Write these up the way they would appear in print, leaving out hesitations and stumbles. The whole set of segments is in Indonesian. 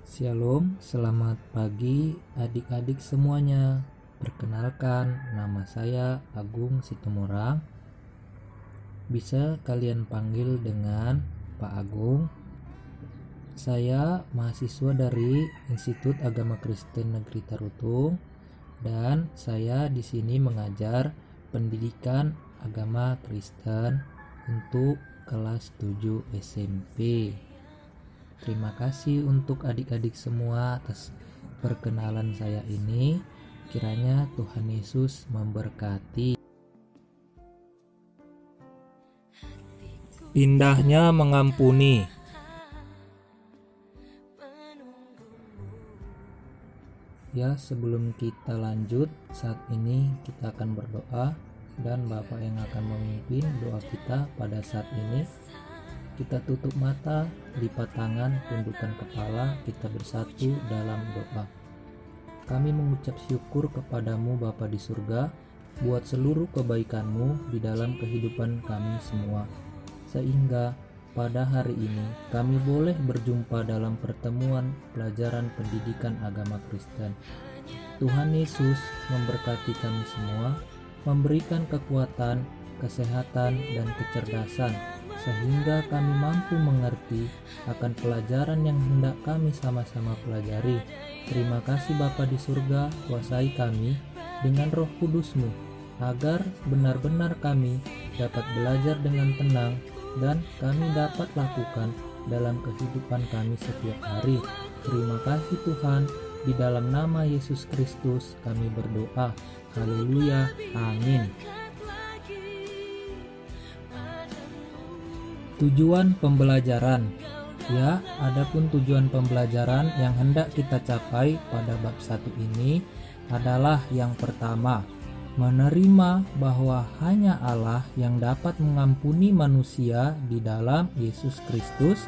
Shalom, selamat pagi adik-adik semuanya. Perkenalkan, nama saya Agung Situmorang. Bisa kalian panggil dengan Pak Agung. Saya mahasiswa dari Institut Agama Kristen Negeri Tarutung dan saya di sini mengajar pendidikan agama Kristen untuk kelas 7 SMP. Terima kasih untuk adik-adik semua atas perkenalan saya ini. Kiranya Tuhan Yesus memberkati. Indahnya mengampuni. Ya, sebelum kita lanjut, saat ini kita akan berdoa dan Bapak yang akan memimpin doa kita pada saat ini. Kita tutup mata, lipat tangan, tundukkan kepala, kita bersatu dalam doa. Kami mengucap syukur kepadamu Bapa di surga, buat seluruh kebaikan-Mu di dalam kehidupan kami semua. Sehingga pada hari ini kami boleh berjumpa dalam pertemuan pelajaran pendidikan agama Kristen. Tuhan Yesus memberkati kami semua, memberikan kekuatan, kesehatan, dan kecerdasan, sehingga kami mampu mengerti akan pelajaran yang hendak kami sama-sama pelajari. Terima kasih Bapa di surga, kuasai kami dengan Roh Kudus-Mu, agar benar-benar kami dapat belajar dengan tenang dan kami dapat lakukan dalam kehidupan kami setiap hari. Terima kasih Tuhan, di dalam nama Yesus Kristus kami berdoa. Haleluya, amin. Tujuan pembelajaran. Ya, adapun tujuan pembelajaran yang hendak kita capai pada bab 1 ini adalah yang pertama, menerima bahwa hanya Allah yang dapat mengampuni manusia di dalam Yesus Kristus.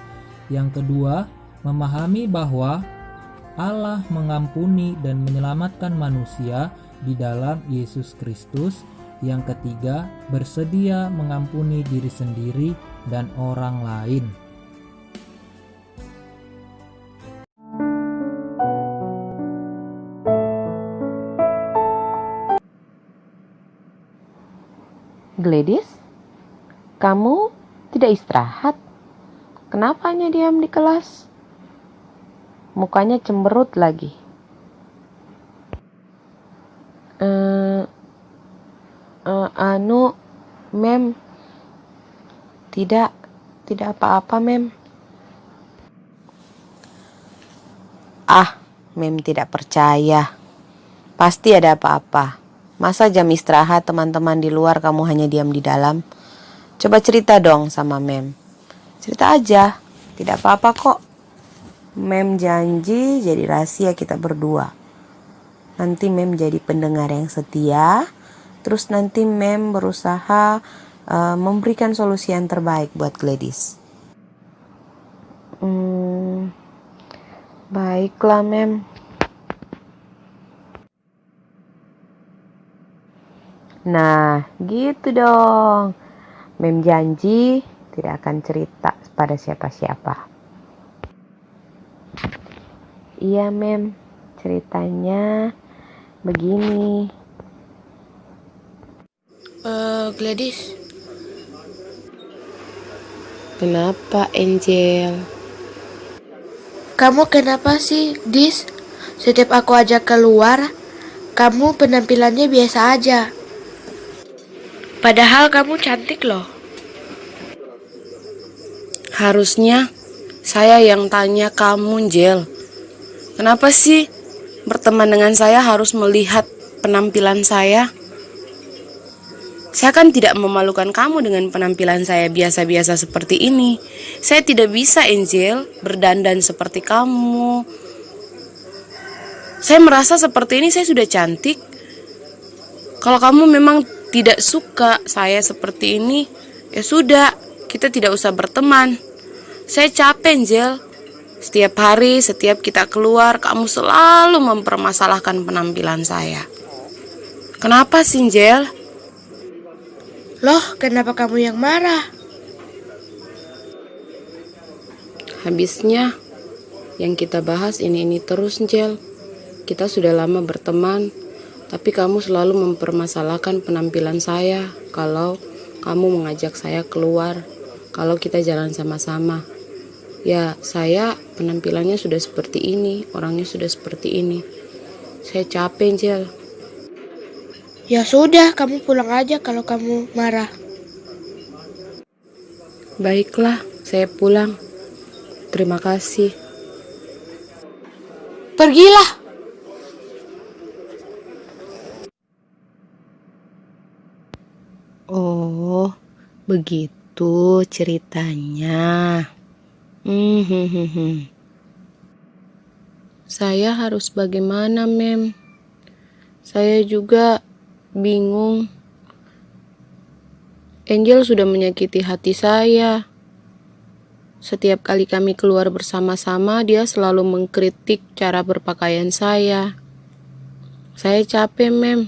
Yang kedua, memahami bahwa Allah mengampuni dan menyelamatkan manusia di dalam Yesus Kristus. Yang ketiga, bersedia mengampuni diri sendiri dan orang lain. Gladys, kamu tidak istirahat? Kenapa hanya diam di kelas? Mukanya cemberut lagi. Mem, tidak apa-apa, Mem. Mem tidak percaya. Pasti ada apa-apa. Masa jam istirahat teman-teman di luar kamu hanya diam di dalam? Coba cerita dong sama Mem. Cerita aja, tidak apa-apa kok. Mem janji jadi rahasia kita berdua. Nanti Mem jadi pendengar yang setia. Terus nanti Mem berusaha memberikan solusi yang terbaik buat Gladys. Baiklah Mem. Nah, gitu dong. Mem janji tidak akan cerita pada siapa-siapa. Iya Mem, ceritanya begini. Gladys. Kenapa Angel? Kamu kenapa sih, Dis? Setiap aku ajak keluar, kamu penampilannya biasa aja. Padahal kamu cantik loh. Harusnya saya yang tanya kamu, Angel. Kenapa sih berteman dengan saya harus melihat penampilan saya? Saya kan tidak memalukan kamu dengan penampilan saya biasa-biasa seperti ini. Saya tidak bisa, Angel, berdandan seperti kamu. Saya merasa seperti ini saya sudah cantik. Kalau kamu memang tidak suka saya seperti ini, ya sudah, kita tidak usah berteman. Saya capek, Angel. Setiap hari, setiap kita keluar, kamu selalu mempermasalahkan penampilan saya. Kenapa sih, Angel? Loh, kenapa kamu yang marah? Habisnya Yang kita bahas ini terus, Angel. Kita sudah lama berteman, tapi kamu selalu mempermasalahkan penampilan saya kalau kamu mengajak saya keluar, kalau kita jalan sama-sama. Ya, saya penampilannya sudah seperti ini, orangnya sudah seperti ini. Saya capek, Angel. Ya sudah, kamu pulang aja kalau kamu marah. Baiklah, saya pulang. Terima kasih. Pergilah. Oh, begitu ceritanya. Saya harus bagaimana, Mem? Saya juga bingung. Angel sudah menyakiti hati saya. Setiap kali kami keluar bersama-sama, dia selalu mengkritik cara berpakaian saya. Saya capek, Mem.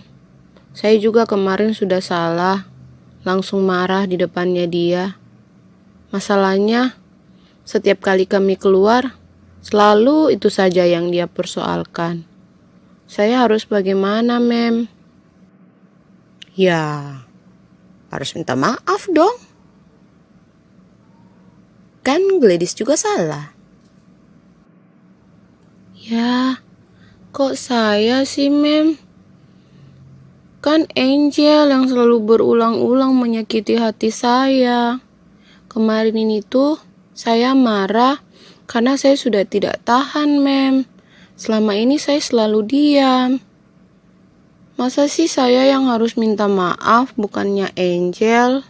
Saya juga kemarin sudah salah, langsung marah di depannya dia. Masalahnya, setiap kali kami keluar, selalu itu saja yang dia persoalkan. Saya harus bagaimana, Mem? Ya, harus minta maaf dong. Kan Gladys juga salah. Ya, kok saya sih, Mem? Kan Angel yang selalu berulang-ulang menyakiti hati saya. Kemarin ini tuh saya marah karena saya sudah tidak tahan, Mem. Selama ini saya selalu diam. Masa sih saya yang harus minta maaf, bukannya Angel?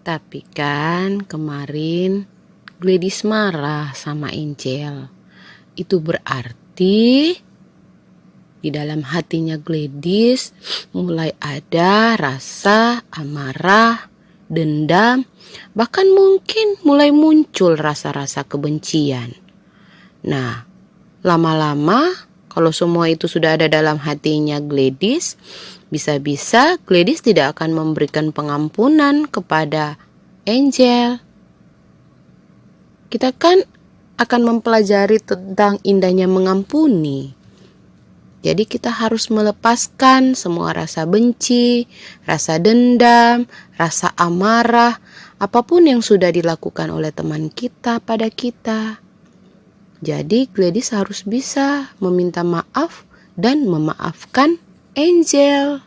Tapi kan kemarin Gladys marah sama Angel. Itu berarti di dalam hatinya Gladys mulai ada rasa amarah, dendam, bahkan mungkin mulai muncul rasa-rasa kebencian. Nah, lama-lama kalau semua itu sudah ada dalam hatinya Gladys, bisa-bisa Gladys tidak akan memberikan pengampunan kepada Angel. Kita kan akan mempelajari tentang indahnya mengampuni. Jadi kita harus melepaskan semua rasa benci, rasa dendam, rasa amarah, apapun yang sudah dilakukan oleh teman kita pada kita. Jadi Gladys harus bisa meminta maaf dan memaafkan Angel.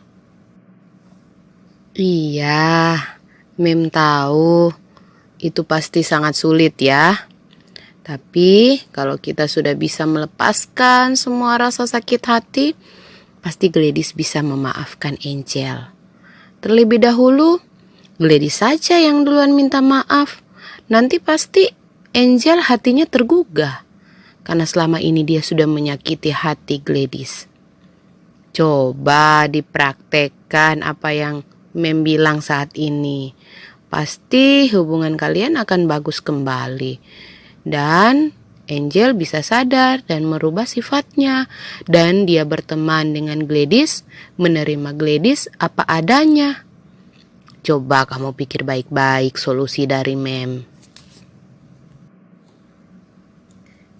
Iya, Mem tahu itu pasti sangat sulit ya. Tapi kalau kita sudah bisa melepaskan semua rasa sakit hati, pasti Gladys bisa memaafkan Angel. Terlebih dahulu, Gladys saja yang duluan minta maaf. Nanti pasti Angel hatinya tergugah. Karena selama ini dia sudah menyakiti hati Gladys. Coba dipraktekkan apa yang Mem bilang saat ini. Pasti hubungan kalian akan bagus kembali. Dan Angel bisa sadar dan merubah sifatnya. Dan dia berteman dengan Gladys, menerima Gladys apa adanya. Coba kamu pikir baik-baik solusi dari Mem.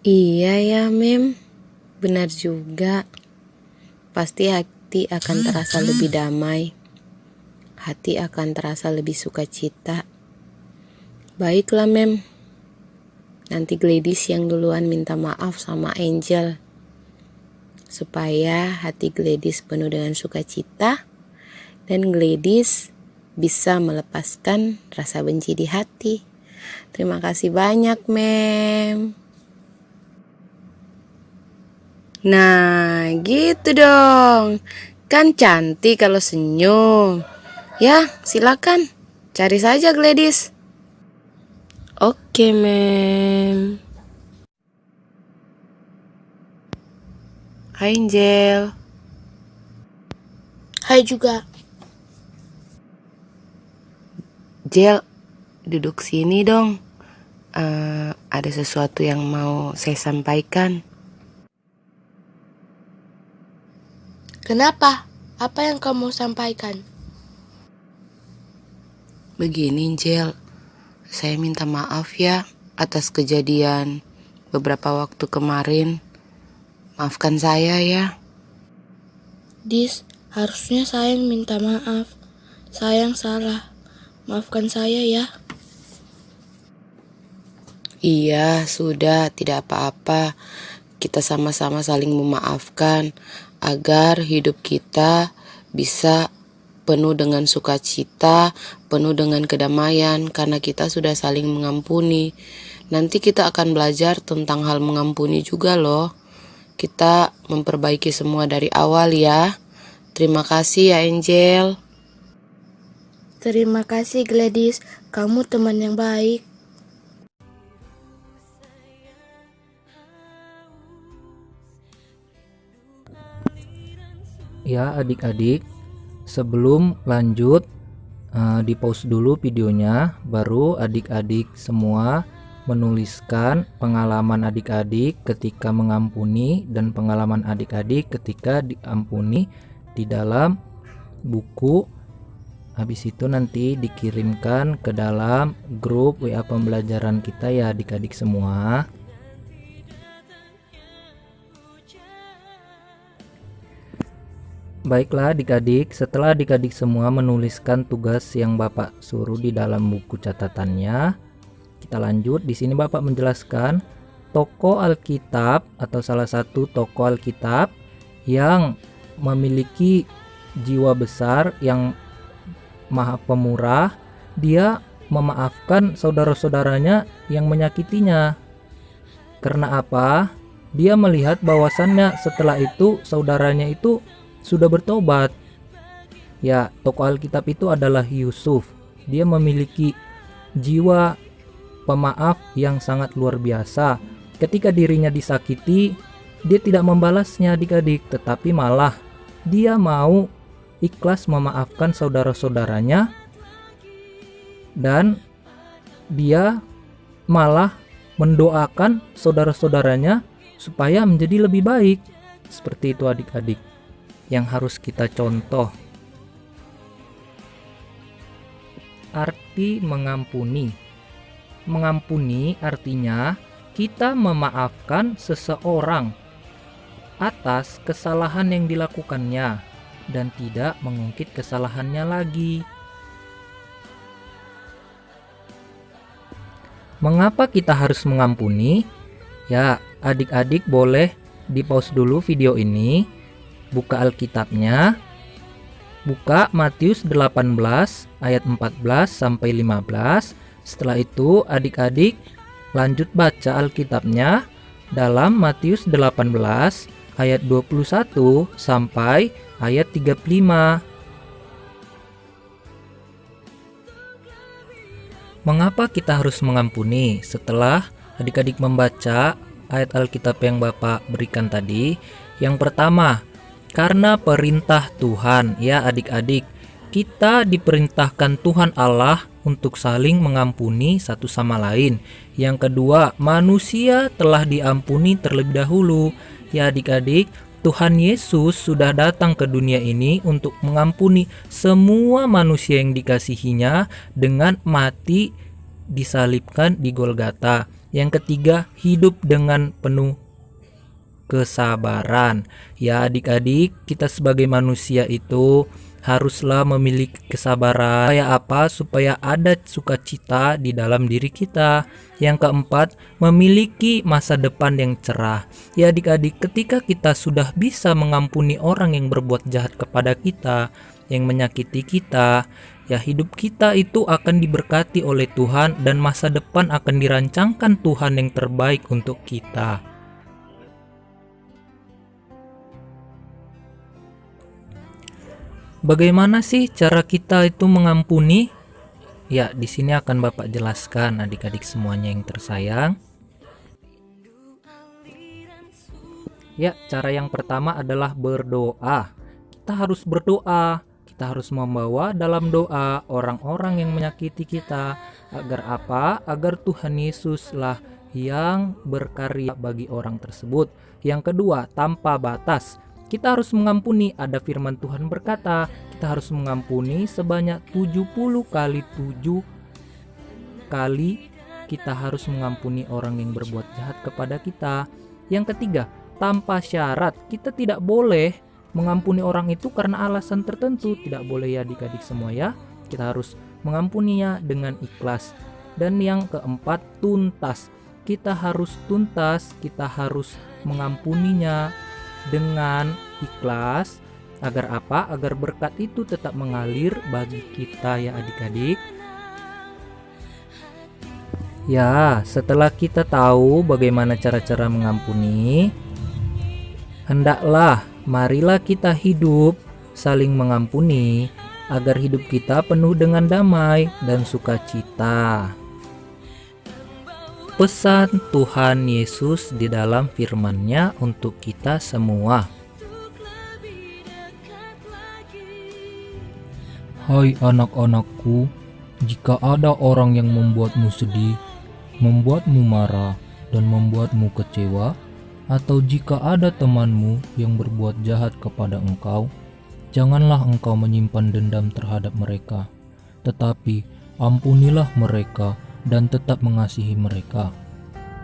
Iya ya, Mem. Benar juga. Pasti hati akan terasa lebih damai. Hati akan terasa lebih sukacita. Baiklah, Mem. Nanti Gladys yang duluan minta maaf sama Angel. Supaya hati Gladys penuh dengan sukacita. Dan Gladys bisa melepaskan rasa benci di hati. Terima kasih banyak, Mem. Nah, gitu dong. Kan cantik kalau senyum. Ya, silakan. Cari saja Gladys. Oke, Mem. Hai, Angel. Hai juga. Angel, duduk sini dong. Ada sesuatu yang mau saya sampaikan. Kenapa? Apa yang kamu sampaikan? Begini, Angel. Saya minta maaf ya atas kejadian beberapa waktu kemarin. Maafkan saya ya. Dis, harusnya sayang minta maaf. Sayang salah. Maafkan saya ya. Iya, sudah, tidak apa-apa. Kita sama-sama saling memaafkan agar hidup kita bisa penuh dengan sukacita, penuh dengan kedamaian, karena kita sudah saling mengampuni. Nanti kita akan belajar tentang hal mengampuni juga loh. Kita memperbaiki semua dari awal ya. Terima kasih ya Angel. Terima kasih Gladys, kamu teman yang baik. Ya adik-adik, sebelum lanjut di pause dulu videonya, baru adik-adik semua menuliskan pengalaman adik-adik ketika mengampuni dan pengalaman adik-adik ketika diampuni di dalam buku. Habis itu nanti dikirimkan ke dalam grup WA pembelajaran kita ya adik-adik semua. Baiklah adik-adik, setelah adik-adik semua menuliskan tugas yang Bapak suruh di dalam buku catatannya, kita lanjut. Di sini Bapak menjelaskan tokoh Alkitab atau salah satu tokoh Alkitab yang memiliki jiwa besar, yang maha pemurah. Dia memaafkan saudara-saudaranya yang menyakitinya. Karena apa? Dia melihat bahwasannya setelah itu saudaranya itu sudah bertobat. Ya, tokoh Alkitab itu adalah Yusuf. Dia memiliki jiwa pemaaf yang sangat luar biasa. Ketika dirinya disakiti, dia tidak membalasnya adik-adik, tetapi malah dia mau ikhlas memaafkan saudara-saudaranya, dan dia malah mendoakan saudara-saudaranya supaya menjadi lebih baik. Seperti itu adik-adik yang harus kita contoh. Arti mengampuni. Mengampuni artinya kita memaafkan seseorang atas kesalahan yang dilakukannya dan tidak mengungkit kesalahannya lagi. Mengapa kita harus mengampuni? Ya, adik-adik boleh di pause dulu video ini. Buka Alkitabnya, buka Matius 18 ayat 14 sampai 15. Setelah itu adik-adik lanjut baca Alkitabnya dalam Matius 18 ayat 21 sampai ayat 35. Mengapa kita harus mengampuni? Setelah adik-adik membaca ayat Alkitab yang Bapak berikan tadi, yang pertama, karena perintah Tuhan. Ya adik-adik, kita diperintahkan Tuhan Allah untuk saling mengampuni satu sama lain. Yang kedua, manusia telah diampuni terlebih dahulu. Ya adik-adik, Tuhan Yesus sudah datang ke dunia ini untuk mengampuni semua manusia yang dikasihinya dengan mati disalibkan di Golgota. Yang ketiga, hidup dengan penuh kesabaran. Ya adik-adik, kita sebagai manusia itu haruslah memiliki kesabaran. Supaya apa? Supaya ada sukacita di dalam diri kita. Yang keempat, memiliki masa depan yang cerah. Ya adik-adik, ketika kita sudah bisa mengampuni orang yang berbuat jahat kepada kita, yang menyakiti kita, ya hidup kita itu akan diberkati oleh Tuhan dan masa depan akan dirancangkan Tuhan yang terbaik untuk kita. Bagaimana sih cara kita itu mengampuni? Ya, di sini akan Bapak jelaskan adik-adik semuanya yang tersayang. Ya, cara yang pertama adalah berdoa. Kita harus berdoa. Kita harus membawa dalam doa orang-orang yang menyakiti kita. Agar apa? Agar Tuhan Yesuslah yang berkarya bagi orang tersebut. Yang kedua, tanpa batas. Kita harus mengampuni. Ada firman Tuhan berkata, kita harus mengampuni sebanyak 70 kali 7 kali kita harus mengampuni orang yang berbuat jahat kepada kita. Yang ketiga, tanpa syarat. Kita tidak boleh mengampuni orang itu karena alasan tertentu. Tidak boleh ya adik-adik semua ya. Kita harus mengampuninya dengan ikhlas. Dan yang keempat, tuntas. Kita harus tuntas, kita harus mengampuninya dengan ikhlas. Agar apa? Agar berkat itu tetap mengalir bagi kita ya adik-adik. Ya, setelah kita tahu bagaimana cara-cara mengampuni, hendaklah marilah kita hidup saling mengampuni agar hidup kita penuh dengan damai dan sukacita. Pesan Tuhan Yesus di dalam firman-Nya untuk kita semua. Hai anak-anakku, jika ada orang yang membuatmu sedih, membuatmu marah, dan membuatmu kecewa, atau jika ada temanmu yang berbuat jahat kepada engkau, janganlah engkau menyimpan dendam terhadap mereka, tetapi ampunilah mereka dan tetap mengasihi mereka.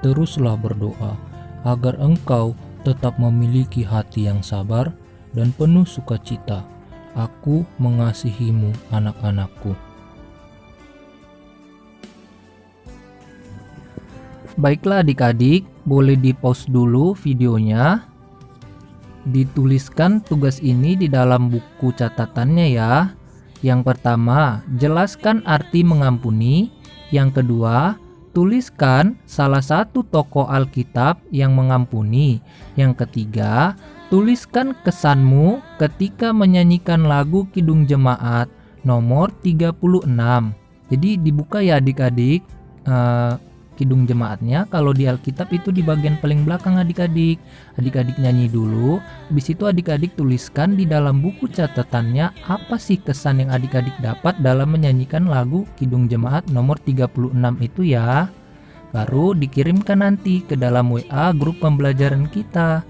Teruslah berdoa agar engkau tetap memiliki hati yang sabar dan penuh sukacita. Aku mengasihimu, anak-anakku. Baiklah adik-adik, boleh di-pause dulu videonya. Dituliskan tugas ini di dalam buku catatannya ya. Yang pertama, jelaskan arti mengampuni. Yang kedua, tuliskan salah satu tokoh Alkitab yang mengampuni. Yang ketiga, tuliskan kesanmu ketika menyanyikan lagu Kidung Jemaat nomor 36. Jadi dibuka ya adik-adik Kidung Jemaatnya. Kalau di Alkitab itu di bagian paling belakang adik-adik. Adik-adik nyanyi dulu. Habis itu adik-adik tuliskan di dalam buku catatannya apa sih kesan yang adik-adik dapat dalam menyanyikan lagu Kidung Jemaat nomor 36 itu ya. Baru dikirimkan nanti ke dalam WA grup pembelajaran kita.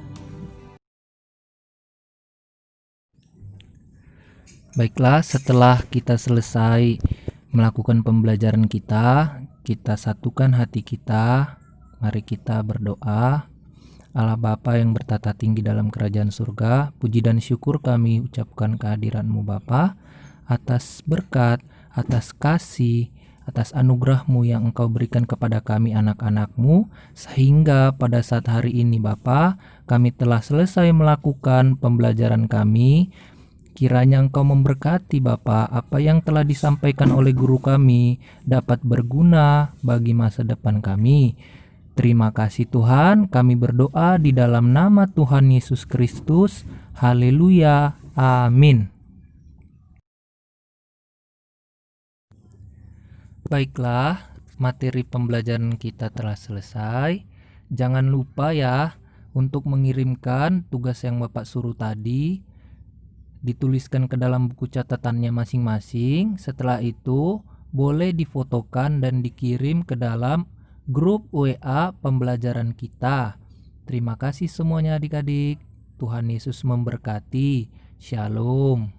Baiklah, setelah kita selesai melakukan pembelajaran kita satukan hati kita. Mari kita berdoa. Allah Bapa yang bertata tinggi dalam kerajaan surga, puji dan syukur kami ucapkan kehadiran-Mu Bapa, atas berkat, atas kasih, atas anugerah-Mu yang Engkau berikan kepada kami anak-anak-Mu, sehingga pada saat hari ini Bapa, kami telah selesai melakukan pembelajaran kami. Kiranya Engkau memberkati Bapa, apa yang telah disampaikan oleh guru kami dapat berguna bagi masa depan kami. Terima kasih Tuhan, kami berdoa di dalam nama Tuhan Yesus Kristus. Haleluya, amin. Baiklah, materi pembelajaran kita telah selesai. Jangan lupa ya untuk mengirimkan tugas yang Bapak suruh tadi. Dituliskan ke dalam buku catatannya masing-masing. Setelah itu boleh difotokan dan dikirim ke dalam grup WA pembelajaran kita. Terima kasih semuanya adik-adik. Tuhan Yesus memberkati. Shalom.